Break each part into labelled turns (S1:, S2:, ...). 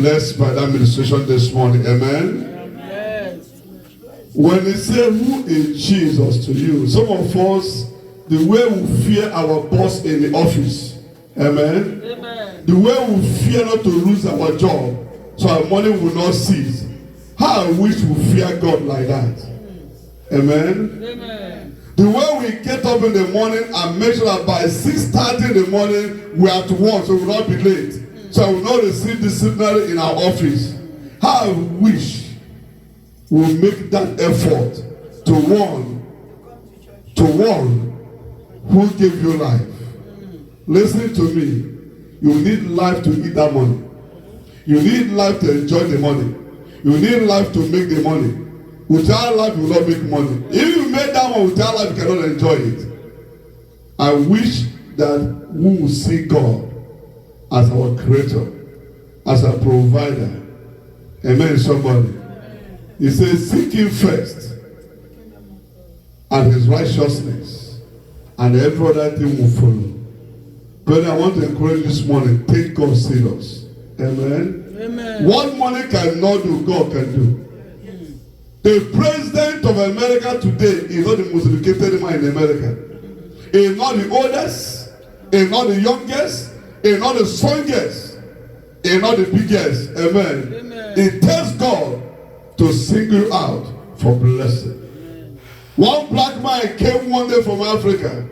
S1: blessed by that ministration this morning. Amen. When they say, who is Jesus to you? Some of us, the way we fear our boss in the office. Amen. Amen. The way we fear not to lose our job, so our money will not cease. How I wish we fear God like that. Amen. Amen. The way we get up in the morning and make sure that by 6:30 in the morning we are to work, so we will not be late. So I will not receive disciplinary in our office. How I wish we make that effort to warn who gave you life. Listen to me. You need life to eat that money. You need life to enjoy the money. You need life to make the money. Without life, you will not make money. If you make that one without life, you cannot enjoy it. I wish that we will see God as our creator, as our provider. Amen, somebody. He says, seek him first and his righteousness, and every other thing will follow. But I want to encourage you this morning, take God serious. Amen. Amen. What money cannot do, God can do. The president of America today is not the most educated man in America. He is not the oldest, he is not the youngest, he is not the strongest, he is not the biggest. Amen. Amen. It takes God to single out for blessing. Amen. One black man came one day from Africa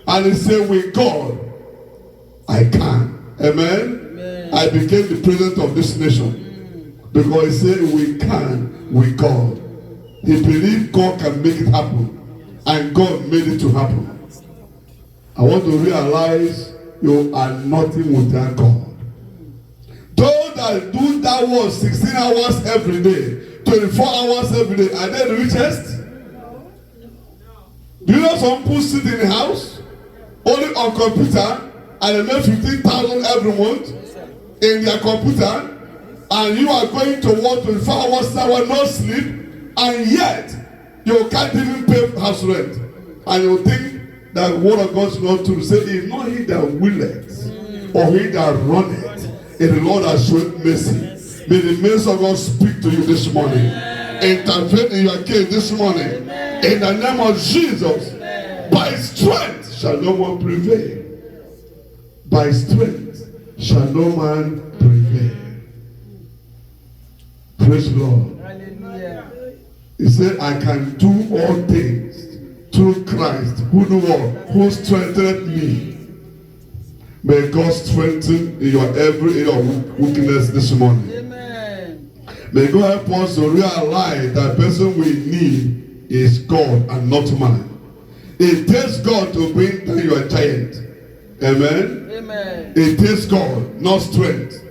S1: and he said, with God, I can. Amen. Amen. I became the president of this nation because he said, we can with God. He believed God can make it happen, and God made it to happen. I want to realize you are nothing without God. Those that do that work 16 hours every day, 24 hours every day, are they the richest? Do you know some people sit in the house only on computer and they make 15,000 every month in their computer, and you are going to work 24 hours now, no sleep, and yet you can't even pay house rent, and you think that the word of God is not true. Say, if not he that willeth or he that runneth, and the Lord has shown mercy. May the mercy of God speak to you this morning. Intervene in your case this morning. In the name of Jesus. By strength shall no one prevail. By strength shall no man prevail. Praise the Lord. Hallelujah. He said, I can do all things through Christ, who do what? Who strengthened me. May God strengthen in your every area of weakness this morning. Amen. May God help us to realize that the person we need is God and not man. It takes God to bring down your giant. Amen. Amen. It takes God, not strength.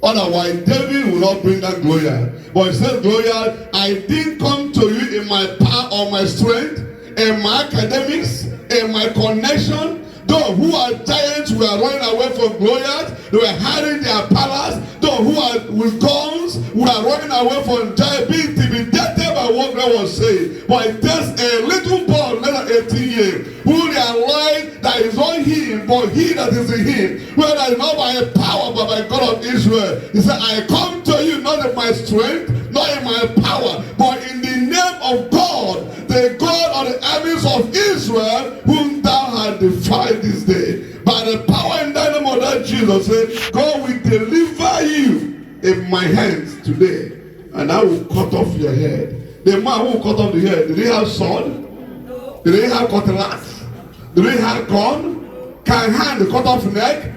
S1: Otherwise, David will not bring that glory. But he said, glory, I didn't come to you in my power or my strength, in my academics, in my connection. Those who are giants were running away from Goliath. They were hiding their palace. Those who are with guns were running away from giants, being intimidated by what God was saying. But it takes a little boy, less than 18 years, who realized that it's not him, but he that is in him. Whether it's not by a power, but by God of Israel. He said, I come to you not in my strength, not in my power, but in the name of God, the God of the armies of Israel, whom thou hast defied this day. By the power in the name of that Jesus said, God will deliver you in my hands today, and I will cut off your head. The man who cut off the head, did he have sword? Did he have cutlass? Did he have gun? Can hand cut off neck?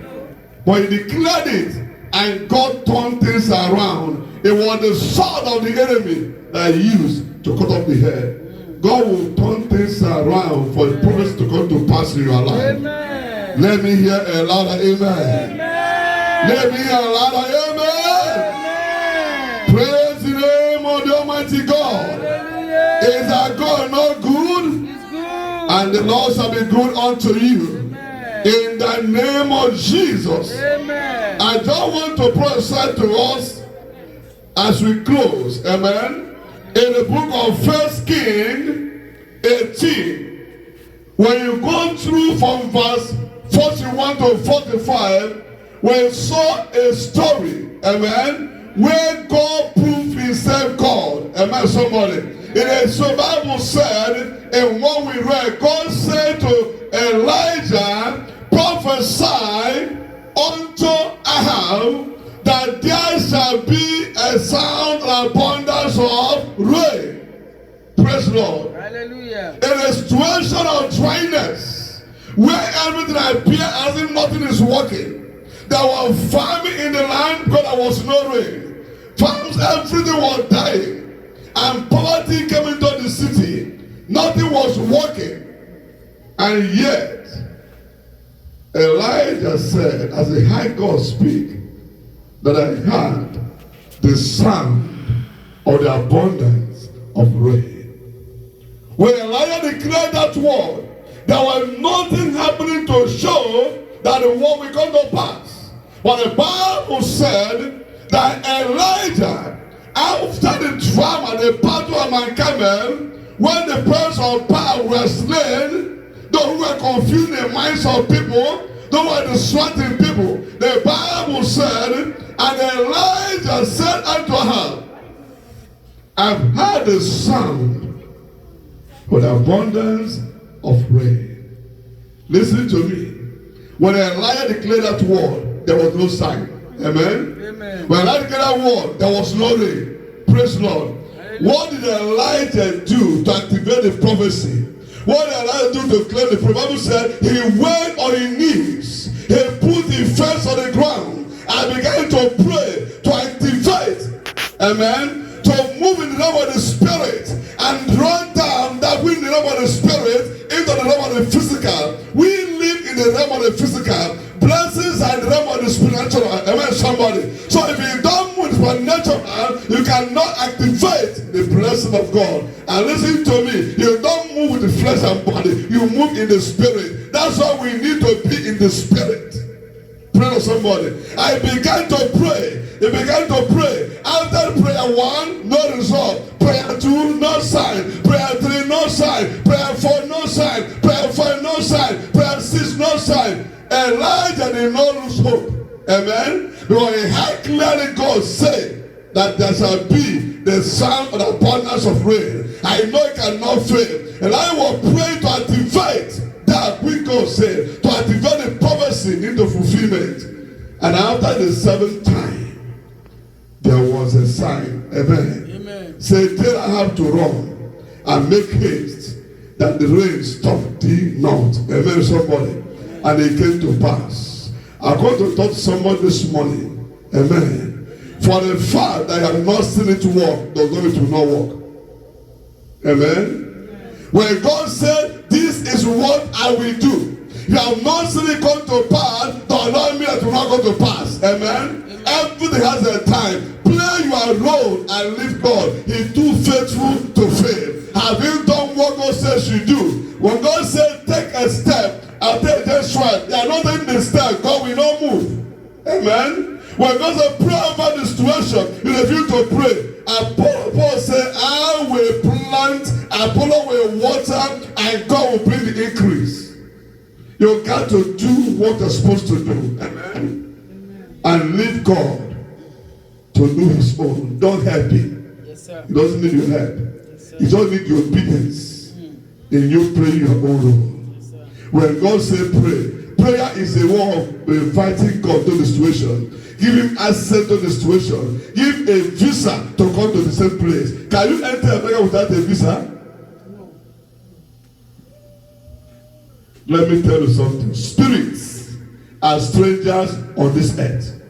S1: But he declared it, and God turned things around. It was the sword of the enemy that he used to cut off the head. God will turn things around for the promise to come to pass in your life. Amen. Let me hear a louder amen. Amen. Let me hear a louder amen. Amen. Praise the name of the Almighty God. Hallelujah. Is our God not good? He's good. And the Lord shall be good unto you. Amen. In the name of Jesus. Amen. I don't want to prophesy to us as we close. Amen. In the book of 1 Kings 18, when you go through from verse 41 to 45, when you saw a story, amen, where God proved himself God. Amen, somebody. It is so Bible said, and what we read, God said to Elijah, prophesy unto Ahab that there shall be a sound and abundance of rain. Praise the Lord.
S2: Hallelujah.
S1: In a situation of dryness, where everything appears as if nothing is working, there was famine in the land because there was no rain. Farms, everything was dying. And poverty came into the city. Nothing was working. And yet, Elijah said, as the high God speak, that I heard the sound of the abundance of rain. When Elijah declared that word, there was nothing happening to show that the word will come to pass. But the Bible said that Elijah, after the drama, the battle of Mount Carmel, when the person of power were slain, those who were confusing the minds of people, those who were distracting people, the Bible said, and Elijah said unto her, I've heard the sound for the abundance of rain. Listen to me. When Elijah declared that word, there was no sign. Amen?
S2: Amen.
S1: When Elijah declared that word, there was no rain. Praise the Lord. What did Elijah do to activate the prophecy? What did Elijah do to claim the prophecy? The Bible said he went on his knees. He put his face on the ground and began to pray, to activate, amen, to move in the realm of the spirit and run down that wind in the realm of the spirit into the realm of the physical. We live in the realm of the physical. Blessings are in the realm of the spiritual. Amen, somebody. So if you don't move for natural, you cannot activate the blessing of God. And listen to me, you don't move with the flesh and body, you move in the spirit. That's why we need to be in the spirit. Pray to somebody. I began to pray. He began to pray. After prayer 1, no result. Prayer 2, no sign. Prayer 3, no sign. Prayer 4, no sign. Prayer 5, no sign. Prayer 6, no sign. Elijah did not lose hope. Amen. Because he had clearly God say that there shall be the sound of the abundance of rain. I know it cannot fail. And I will pray to activate that which God said, to activate the prophecy into fulfillment. And after the 7th time, there was a sign. Amen.
S2: Amen.
S1: Say, tell I have to run and make haste that the rain stop thee not. Amen, somebody. And it came to pass. I'm going to talk to somebody this morning. Amen. For the fact that I have not seen it work, does not mean it will not work. Amen. When God said, this is what I will do, you have not seen it come to pass, does not mean it will not come to pass. Amen. Everything has a time. Play your role and leave God. He's too faithful to fail. Have you done what God says you do? When God said take a step, I'll take this one. You are not taking the step, God will not move. Amen. When God said pray about the situation, you refuse to pray. And Paul said, I will plant, Apollo will water, and God will bring the increase. You got to do what you're supposed to do. Amen. And leave God to do his own. Don't help him.
S2: Yes, sir.
S1: He doesn't need your help.
S2: Yes,
S1: He just needs your obedience. In you playing your own role.
S2: Yes, sir.
S1: When God says pray, prayer is a way of inviting God to the situation. Give him access to the situation. Give a visa to come to the same place. Can you enter America without a visa?
S2: No.
S1: Let me tell you something. Spirits are strangers on this earth.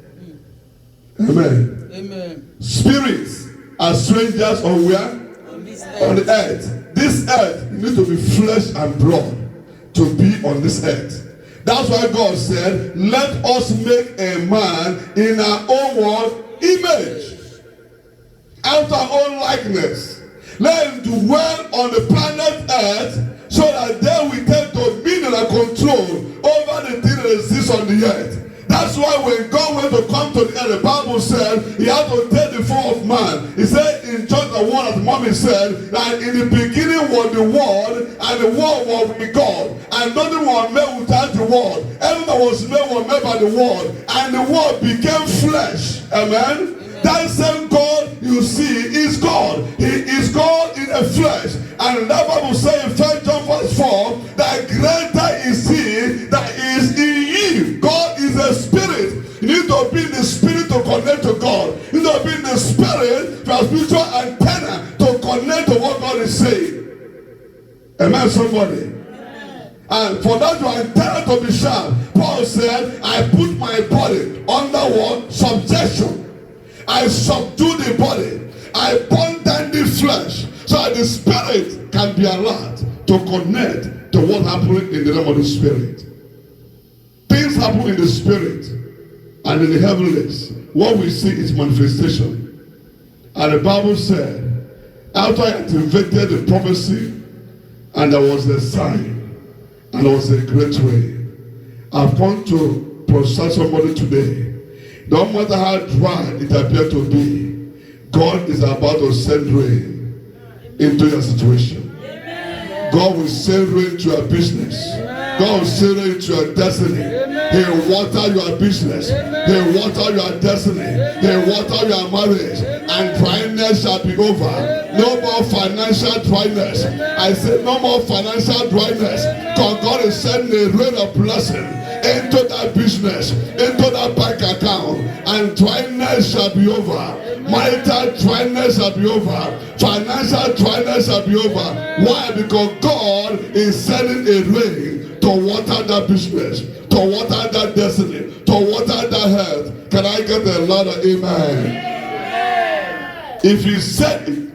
S1: Amen.
S2: Amen.
S1: Spirits are strangers on where?
S2: On this
S1: On the
S2: earth.
S1: earth. This earth needs to be flesh and blood to be on this earth. That's why God said, let us make a man in our own image, after our own likeness. Let him dwell on the planet earth so that they will take dominion and control over the things that exist on the earth. That's why when God went to come to the earth, the Bible said he had to take the form of man. He said in chapter 1, as mommy said, that in the beginning was the Word, and the Word was with God, and nothing was made without the Word. Everything that was made by the Word, and the Word became flesh. Amen. That same God you see is God. He is God in the flesh. And the Bible says in 1 John 4 that greater is he that is in you. God is a spirit. You need to be in the spirit to connect to God. You need to be in the spirit to have spiritual antenna to connect to what God is saying. Amen, somebody? And for that your antenna to be sharp, Paul said, I put my body under what? Subjection. I subdue the body. I burn down the flesh so that the spirit can be allowed to connect to what happened in the realm of the spirit. Things happen in the spirit and in the heavenlies. What we see is manifestation. And the Bible said, after I activated the prophecy, and there was a sign, and there was a great rain. I've come to prophesy somebody today. No matter how dry it appears to be, God is about to send rain into your situation. God will send rain to your business. God will send rain to your destiny. He will water your business. He will water your destiny. He will water your marriage. And dryness shall be over. No more financial dryness. I said no more financial dryness. God is sending a rain of blessing into that business, into that bank account, and dryness shall be over. Marital dryness shall be over. Financial dryness shall be over. Why? Because God is sending a rain to water that business, to water that destiny, to water that health. Can I get a louder amen? If He said it,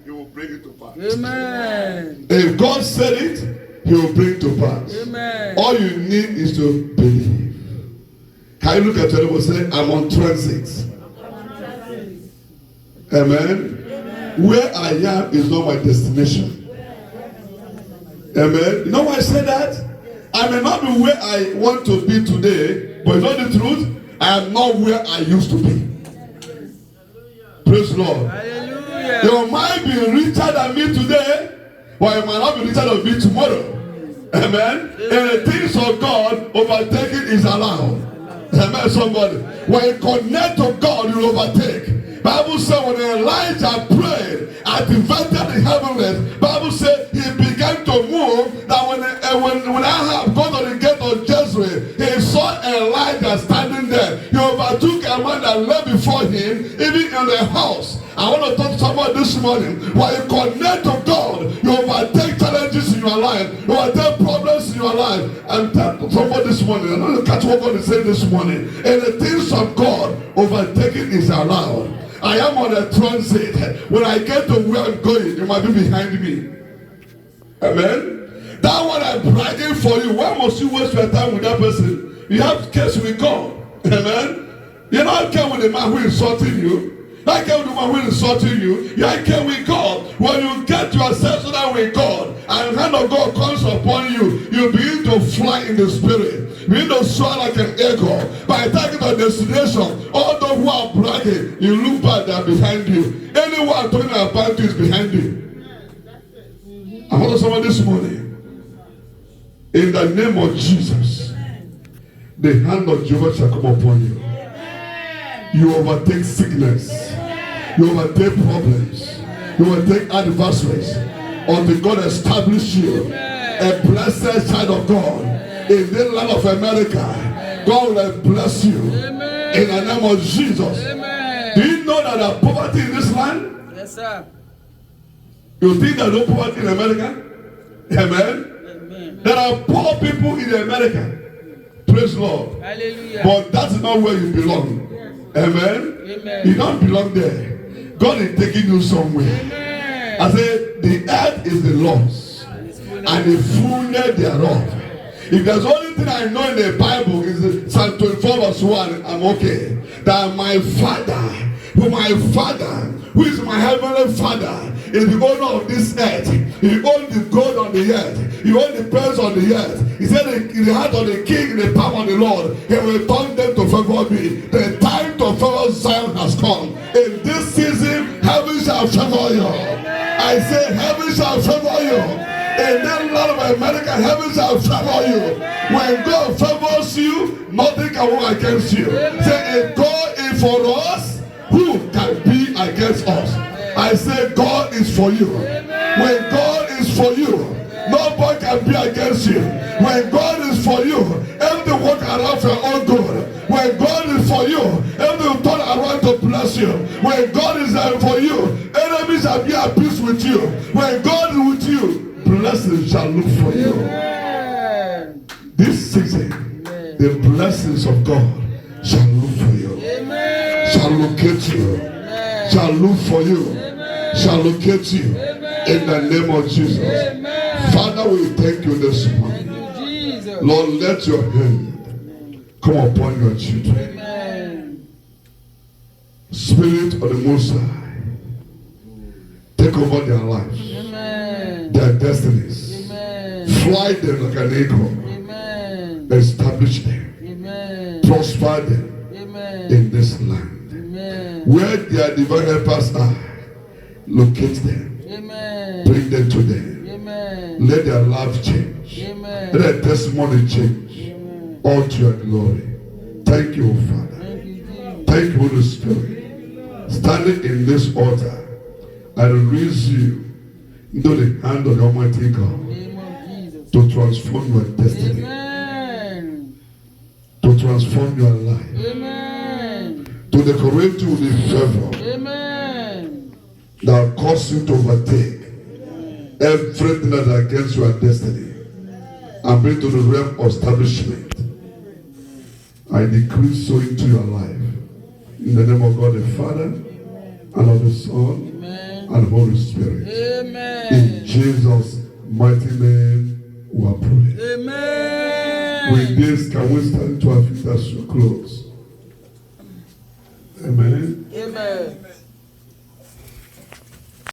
S1: He will bring it to pass. Amen. If God said it, He will bring it to pass. Amen. All you need is to believe. Can you look at your neighbor and say, I'm on transit? Amen. Amen. Where I am is not my destination. Amen. You know why I say that? I may not be where I want to be today, but you know the truth? I am not where I used to be. Praise the Lord. Hallelujah. You might be richer than me today, but you might not be richer than me tomorrow. Amen. And the things of God, overtaking is allowed. Amen, somebody. When you connect to God, you overtake. Bible said when Elijah prayed, activated the heavens. Bible said he began to move. That when Ahab got to the gate of Jezreel, he saw Elijah standing there. He overtook a man that lay before him, even in the house. I want to talk to somebody this morning. When you connect to God, you overtake challenges in your life. You overtake problems in your life. And tell somebody this morning, I want to catch what God is saying this morning. And the things of God, overtaking is allowed. I am on a transit. When I get to where I'm going, you might be behind me. Amen. That one I'm bragging for you. Why must you waste your time with that person? You have case with God. Amen. You're not care with the man who is insulting you. I care with the man who is insulting you. You are care with God. When you get yourself so that with God, and the hand of God comes upon you, you begin to fly in the spirit. You begin to soar like an eagle. By the time you get to destination, all those who are bragging, you look back, they are behind you. Anyone talking about you is behind you. I want someone this morning. In the name of Jesus, the hand of Jehovah shall come upon you. You overtake sickness. You overtake problems. You overtake adversaries. Until God establish you a blessed child of God in the land of America. God will bless you in the name of Jesus. Do you know that there is poverty in this land? Yes, sir. You think there is no poverty in America? Amen. There are poor people in America. Praise the Lord. Hallelujah. But that's not where you belong. Amen. Amen. You don't belong there. God is taking you somewhere. Amen. I say the earth is the Lord's and the fullness thereof. If there's only thing I know in the Bible is Psalm 24 verse 1, I'm okay. That my Father, who is my heavenly Father, is the owner of this earth. He owns the gold on the earth. He owns the pearls on the earth. He said in the heart of the king, in the power of the Lord, He will turn them to favor me. The time to favor Zion has come. In this season, heaven shall favor you. I say heaven shall favor you. In that land of America, heaven shall favor you. When God favors you, nothing can work against you. Say, if God is for us, who can be against us? I say God is for you. When God is for you, nobody can be against you. When God is for you, everything work around for your own good. When God is for you, everything turn around to bless you. When God is for you, enemies shall be at peace with you. When God is with you, blessings shall look for you. This season, the blessings of God shall look for you. Shall locate you. Shall look for you. Shall locate you. In the name of Jesus. Father, we thank you this morning. Lord, let your hand come upon your children. Spirit of the Most High, take over their lives, their destinies. Fly them like an eagle. Establish them. Prosper them in this land. Where their divine helpers are, locate them. Bring them to them. Let their life change. Let their testimony change. All to your glory. Thank you, Father. Thank you, Holy Spirit. Standing in this altar, I release you into the hand of the Almighty God to transform your destiny, to transform your life, to decorate you with the favor that cause you to overtake everything that is against your destiny and bring to the realm of establishment. I decree so into your life. In the name of God the Father, and of the Son, and Holy Spirit. In Jesus' mighty name, we are praying. With this, can we stand to our feet as we close? Amen.